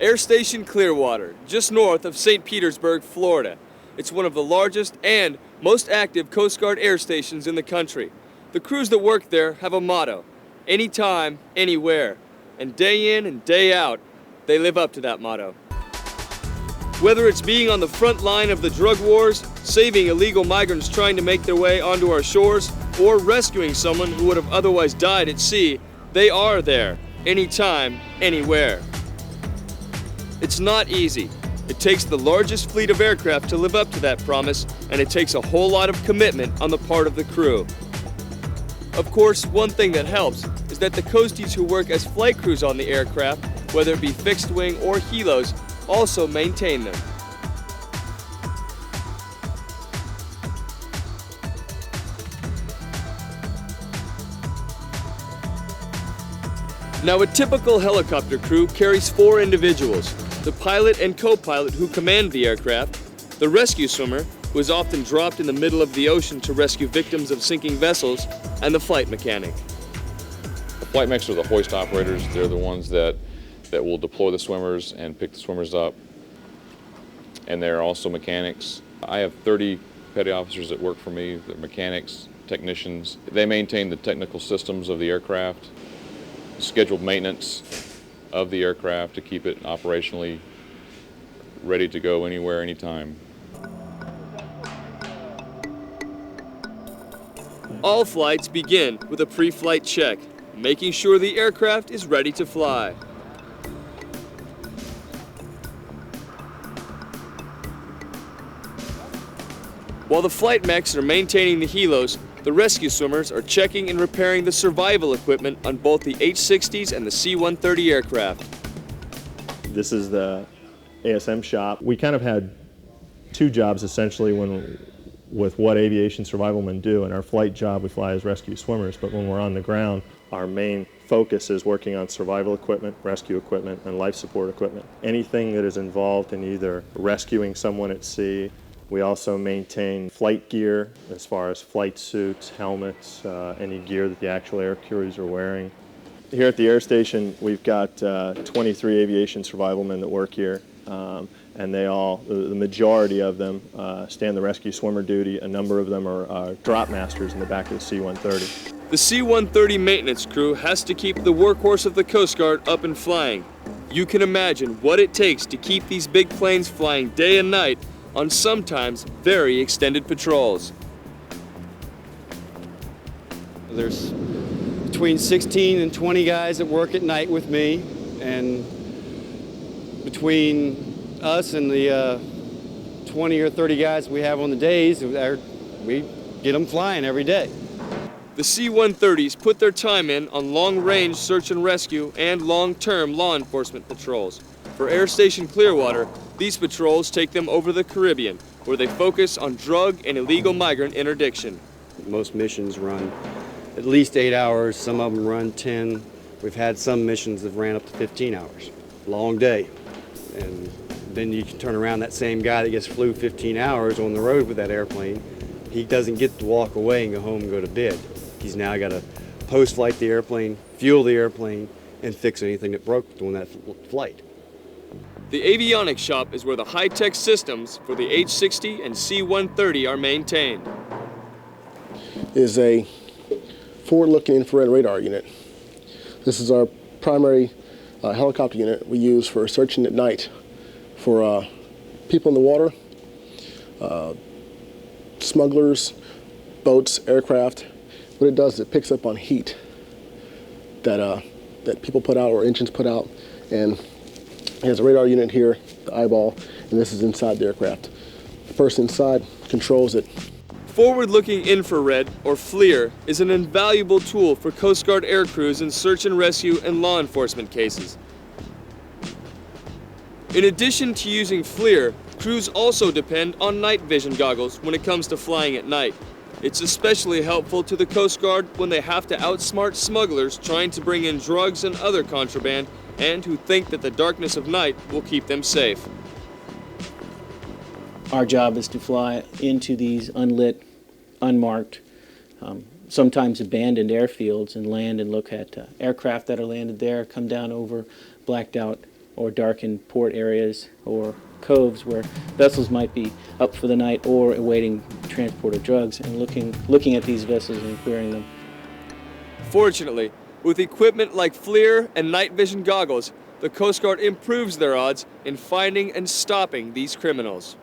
Air Station Clearwater, just north of St. Petersburg, Florida. It's one of the largest and most active Coast Guard air stations in the country. The crews that work there have a motto: anytime, anywhere. And day in and day out, they live up to that motto. Whether it's being on the front line of the drug wars, saving illegal migrants trying to make their way onto our shores, or rescuing someone who would have otherwise died at sea, they are there, anytime, anywhere. It's not easy. It takes the largest fleet of aircraft to live up to that promise, and it takes a whole lot of commitment on the part of the crew. Of course, one thing that helps is that the coasties who work as flight crews on the aircraft, whether it be fixed wing or helos, also maintain them. Now, a typical helicopter crew carries 4 individuals: the pilot and co-pilot who command the aircraft, the rescue swimmer, who is often dropped in the middle of the ocean to rescue victims of sinking vessels, and the flight mechanic. The flight mechs are the hoist operators. They're the ones that will deploy the swimmers and pick the swimmers up. And they're also mechanics. I have 30 petty officers that work for me. They're mechanics, technicians. They maintain the technical systems of the aircraft, scheduled maintenance of the aircraft to keep it operationally ready to go anywhere, anytime. All flights begin with a pre-flight check, making sure the aircraft is ready to fly. While the flight mechs are maintaining the helos, the rescue swimmers are checking and repairing the survival equipment on both the H-60s and the C-130 aircraft. This is the Asm Shop. We kind of had 2 jobs essentially with what aviation survivalmen do. In our flight job, we fly as rescue swimmers, but when we're on the ground, our main focus is working on survival equipment, rescue equipment, and life support equipment. Anything that is involved in either rescuing someone at sea. We also maintain flight gear as far as flight suits, helmets, any gear that the actual air crews are wearing. Here at the air station, we've got 23 aviation survivalmen that work here, and they all, the majority of them, stand the rescue swimmer duty. A number of them are drop masters in the back of the C-130. The C-130 maintenance crew has to keep the workhorse of the Coast Guard up and flying. You can imagine what it takes to keep these big planes flying day and night on sometimes very extended patrols. There's between 16 and 20 guys that work at night with me, and between us and the 20 or 30 guys we have on the days, we get them flying every day. The C-130s put their time in on long-range search and rescue and long-term law enforcement patrols. For Air Station Clearwater, these patrols take them over the Caribbean, where they focus on drug and illegal migrant interdiction. Most missions run at least 8 hours, some of them run 10. We've had some missions that ran up to 15 hours. Long day. And then you can turn around, that same guy that just flew 15 hours on the road with that airplane, he doesn't get to walk away and go home and go to bed. He's now got to post-flight the airplane, fuel the airplane, and fix anything that broke during that flight. The Avionics Shop is where the high-tech systems for the H-60 and C-130 are maintained. Is a forward-looking infrared radar unit. This is our primary helicopter unit we use for searching at night for people in the water, smugglers, boats, aircraft. What it does is it picks up on heat that people put out or engines put out, and it has a radar unit here, the eyeball, and this is inside the aircraft. The person inside controls it. Forward-looking infrared, or FLIR, is an invaluable tool for Coast Guard air crews in search and rescue and law enforcement cases. In addition to using FLIR, crews also depend on night vision goggles when it comes to flying at night. It's especially helpful to the Coast Guard when they have to outsmart smugglers trying to bring in drugs and other contraband, and who think that the darkness of night will keep them safe. Our job is to fly into these unlit, unmarked, sometimes abandoned airfields and land and look at aircraft that are landed there, come down over blacked out or darkened port areas or coves where vessels might be up for the night or awaiting transport of drugs, and looking at these vessels and querying them. Fortunately, with equipment like FLIR and night vision goggles, the Coast Guard improves their odds in finding and stopping these criminals.